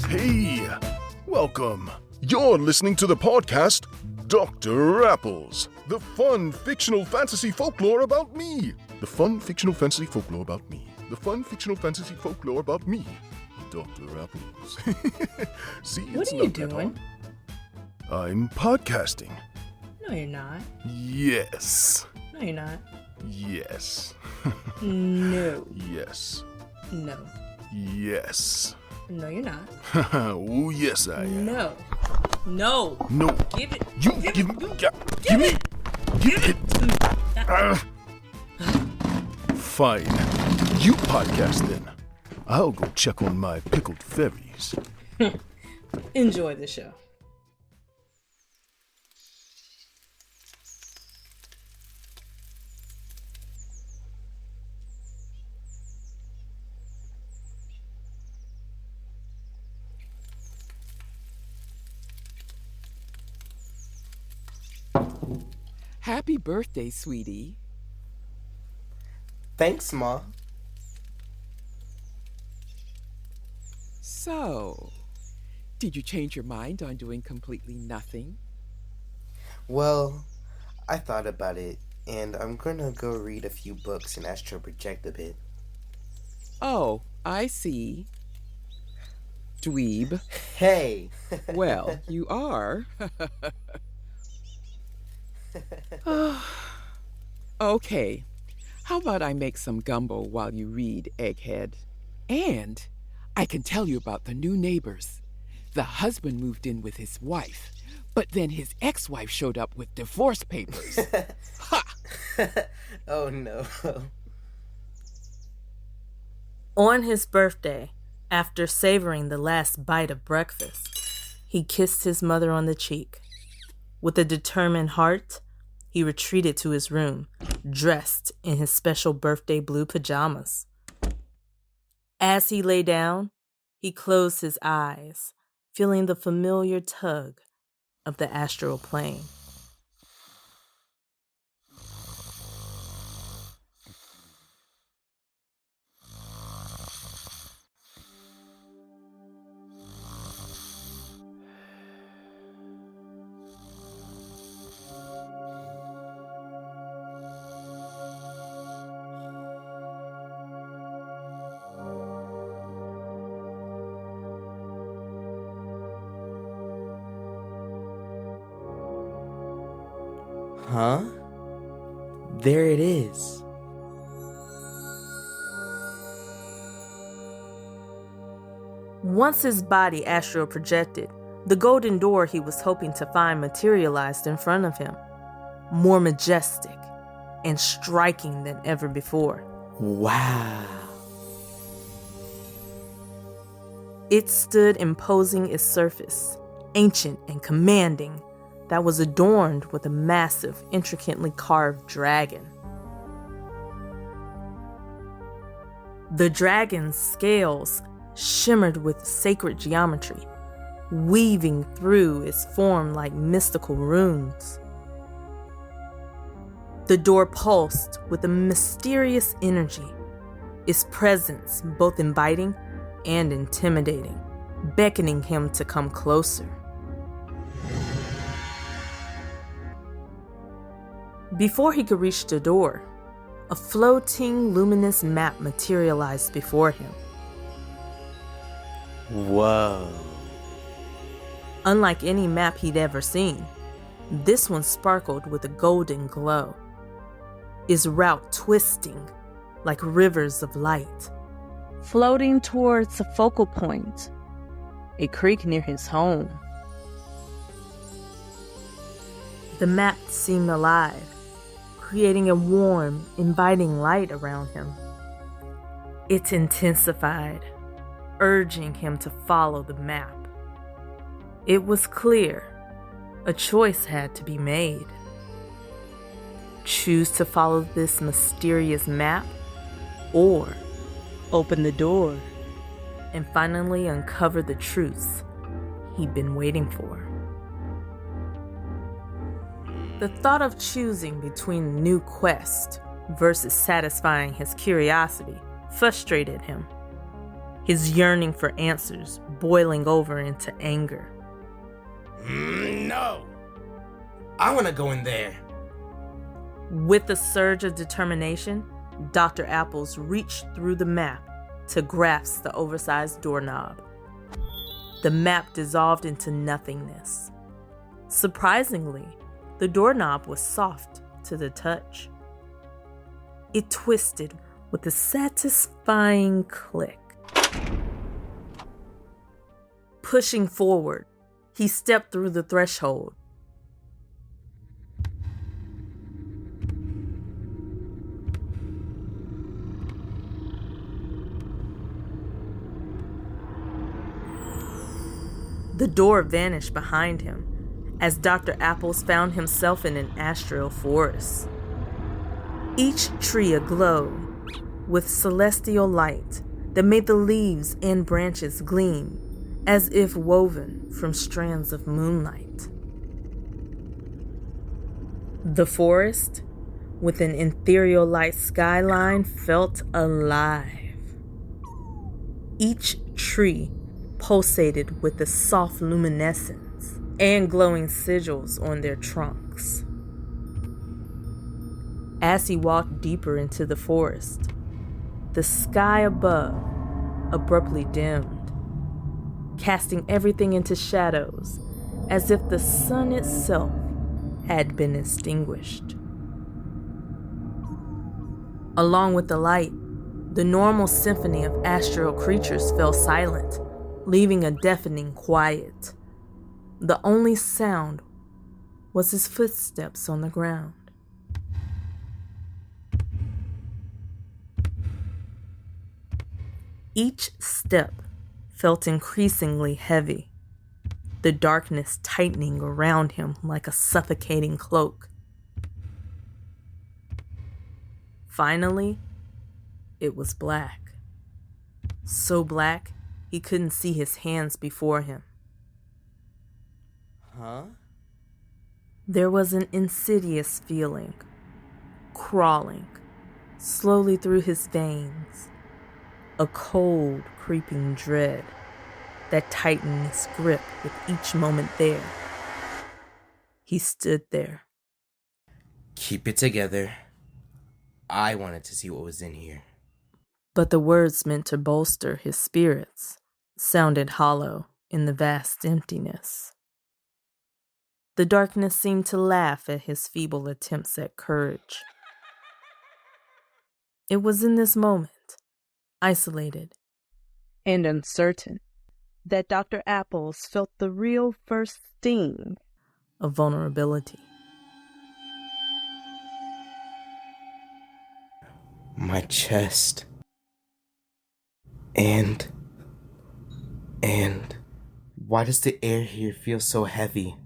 Hey, welcome. You're listening to the podcast Dr. Apples, the fun fictional fantasy folklore about me. The fun fictional fantasy folklore about me. The fun fictional fantasy folklore about me. Dr. Apples. See, what are you doing? I'm podcasting. No, you're not. Yes. No, you're not. Yes. No. Yes. No. Yes. No, you're not. Oh, yes, I am. No. No. No. Give it. You give me. Give it. Fine. You podcast then. I'll go check on my pickled fairies. Enjoy the show. Happy birthday, sweetie. Thanks, Ma. So, did you change your mind on doing completely nothing? Well, I thought about it, and I'm gonna go read a few books and astral project a bit. Oh, I see. Dweeb. Hey! Well, you are. Okay, how about I make some gumbo while you read, Egghead? And I can tell you about the new neighbors. The husband moved in with his wife, but then his ex-wife showed up with divorce papers. Ha! Oh no. On his birthday, after savoring the last bite of breakfast, he kissed his mother on the cheek. With a determined heart, he retreated to his room, dressed in his special birthday blue pajamas. As he lay down, he closed his eyes, feeling the familiar tug of the astral plane. Huh? There it is. Once his body astral projected, the golden door he was hoping to find materialized in front of him, more majestic and striking than ever before. Wow. It stood imposing its surface, ancient and commanding, that was adorned with a massive, intricately carved dragon. The dragon's scales shimmered with sacred geometry, weaving through its form like mystical runes. The door pulsed with a mysterious energy, its presence both inviting and intimidating, beckoning him to come closer. Before he could reach the door, a floating, luminous map materialized before him. Whoa. Unlike any map he'd ever seen, this one sparkled with a golden glow, its route twisting like rivers of light, floating towards a focal point, a creek near his home. The map seemed alive, creating a warm, inviting light around him. It intensified, urging him to follow the map. It was clear a choice had to be made. Choose to follow this mysterious map, or open the door and finally uncover the truths he'd been waiting for. The thought of choosing between a new quest versus satisfying his curiosity frustrated him. his yearning for answers boiling over into anger. No! I want to go in there. With a surge of determination, Dr. Apples reached through the map to grasp the oversized doorknob. The map dissolved into nothingness. Surprisingly, the doorknob was soft to the touch. It twisted with a satisfying click. Pushing forward, he stepped through the threshold. The door vanished behind him as Dr. Apples found himself in an astral forest. Each tree aglow with celestial light that made the leaves and branches gleam as if woven from strands of moonlight. The forest, with an ethereal light skyline, felt alive. Each tree pulsated with a soft luminescence and glowing sigils on their trunks. As he walked deeper into the forest, the sky above abruptly dimmed, casting everything into shadows as if the sun itself had been extinguished. Along with the light, the normal symphony of astral creatures fell silent, leaving a deafening quiet. The only sound was his footsteps on the ground. Each step felt increasingly heavy, the darkness tightening around him like a suffocating cloak. Finally, it was black. So black, he couldn't see his hands before him. Huh? There was an insidious feeling, crawling slowly through his veins, a cold, creeping dread that tightened his grip with each moment there. He stood there. Keep it together. I wanted to see what was in here. But the words meant to bolster his spirits sounded hollow in the vast emptiness. The darkness seemed to laugh at his feeble attempts at courage. It was in this moment, isolated and uncertain, that Dr. Apples felt the real first sting of vulnerability. My chest. And why does the air here feel so heavy?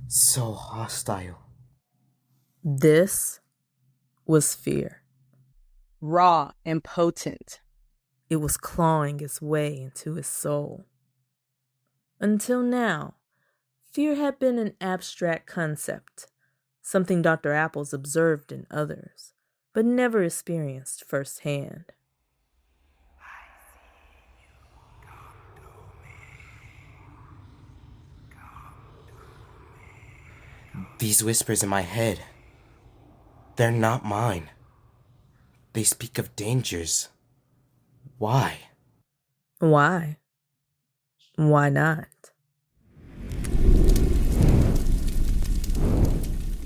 So hostile. This was fear. Raw and potent. It was clawing its way into his soul. Until now, fear had been an abstract concept, something Dr. Apples observed in others, but never experienced firsthand. These whispers in my head, they're not mine. They speak of dangers. Why? Why? Why not?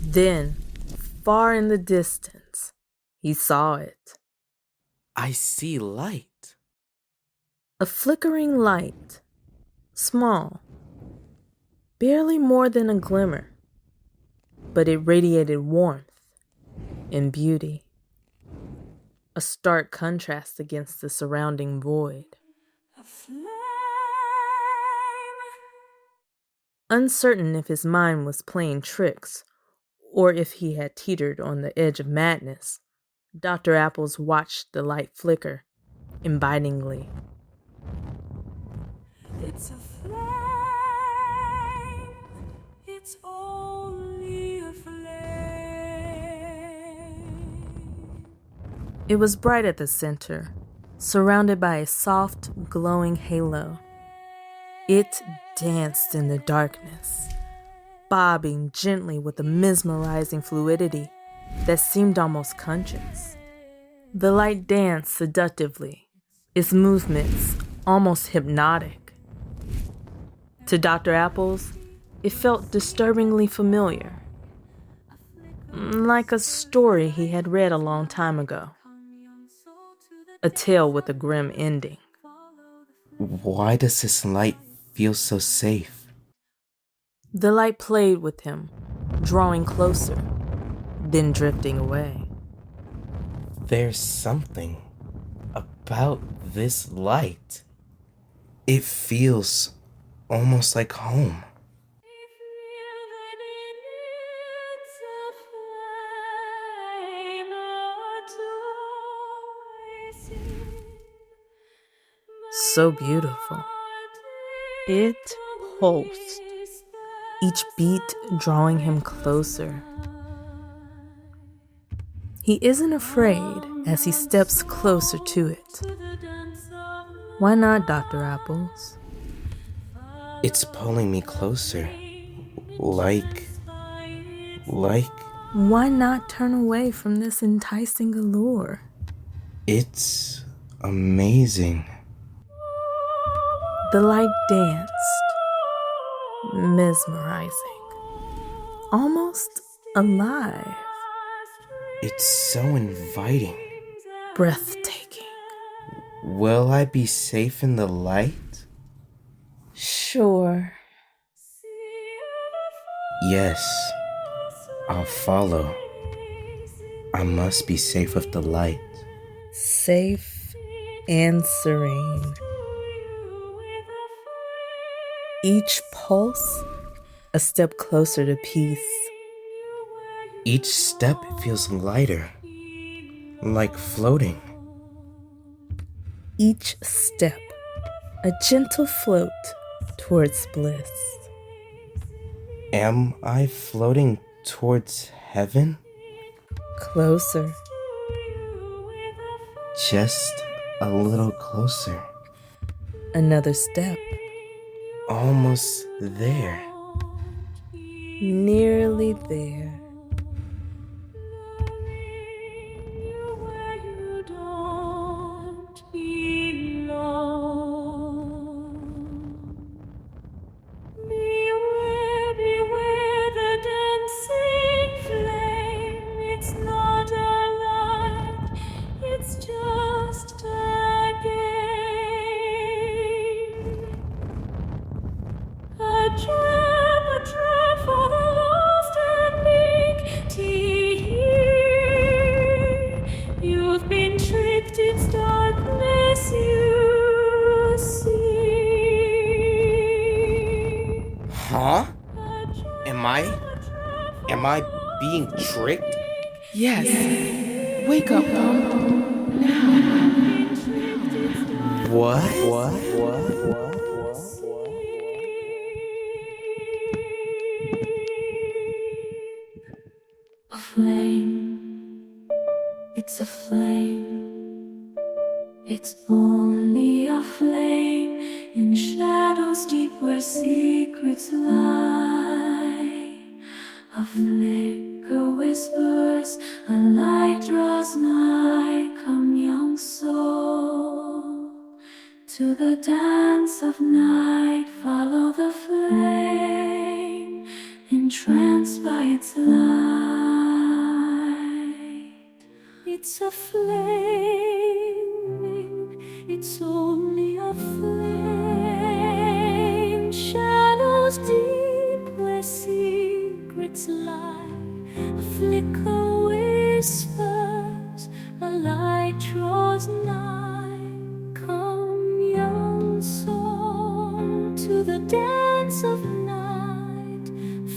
Then, far in the distance, he saw it. I see light. A flickering light, small, barely more than a glimmer, but it radiated warmth and beauty, a stark contrast against the surrounding void. Uncertain if his mind was playing tricks or if he had teetered on the edge of madness, Dr. Apples watched the light flicker invitingly. It's a flame, it's only a flame. It was bright at the center, surrounded by a soft, glowing halo. It danced in the darkness, bobbing gently with a mesmerizing fluidity that seemed almost conscious. The light danced seductively, its movements almost hypnotic. To Dr. Apples, it felt disturbingly familiar, like a story he had read a long time ago. A tale with a grim ending. Why does this light feel so safe? The light played with him, drawing closer, then drifting away. There's something about this light. It feels almost like home. So beautiful. It pulsed, each beat drawing him closer. He isn't afraid as he steps closer to it. Why not, Dr. Apples? It's pulling me closer. Like... Why not turn away from this enticing allure? It's amazing. The light danced, mesmerizing, almost alive. It's so inviting. Breathtaking. Will I be safe in the light? Sure. Yes, I'll follow. I must be safe with the light. Safe and serene. Each pulse, a step closer to peace. Each step feels lighter, like floating. Each step, a gentle float towards bliss. Am I floating towards heaven? Closer. Just a little closer. Another step. Almost there. Nearly there. Huh? Am I being tricked? Yes. Wake up, Bump. Now. What? A flame, it's a flame, it's only a flame in shadows deep where secrets lie. A flicker whispers, a light draws nigh. Come, young soul, to the dance of night. Follow the flame, entranced by its light. It's a flame, it's only a flame. Shadows deep where secrets lie. A flicker whispers, a light draws nigh. Come, young soul, to the dance of night.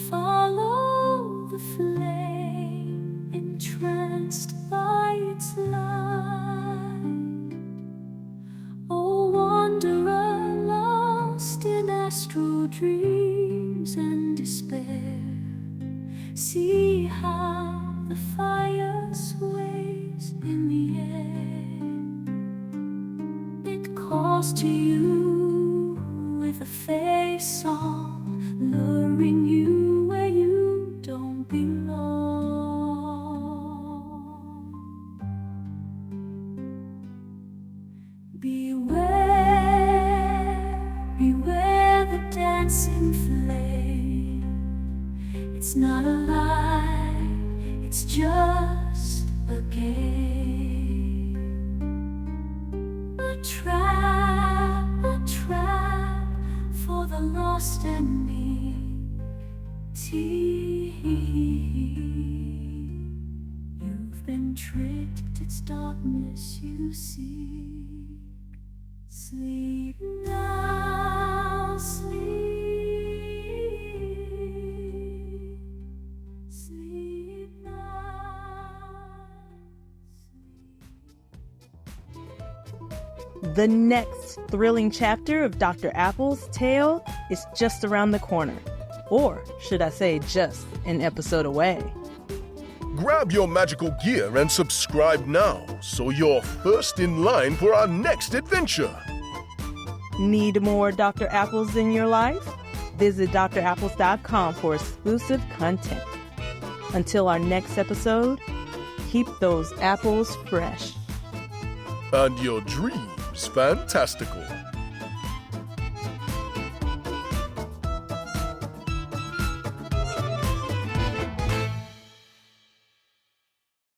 Follow the flame, entranced by its light. Oh, wanderer lost in astral dreams and despair, see how the fire sweeps calls to you with a face song, luring you where you don't belong. Beware, beware the dancing flame. It's not a lie, it's just a game. A trap for the lost and needy. You've been tricked, it's darkness you see. Sleep now, sleep. Sleep now, sleep. The next thrilling chapter of Dr. Apple's tale is just around the corner. Or should I say just an episode away. Grab your magical gear and subscribe now so you're first in line for our next adventure. Need more Dr. Apples in your life? Visit drapples.com for exclusive content. Until our next episode, keep those apples fresh. And your dreams fantastical.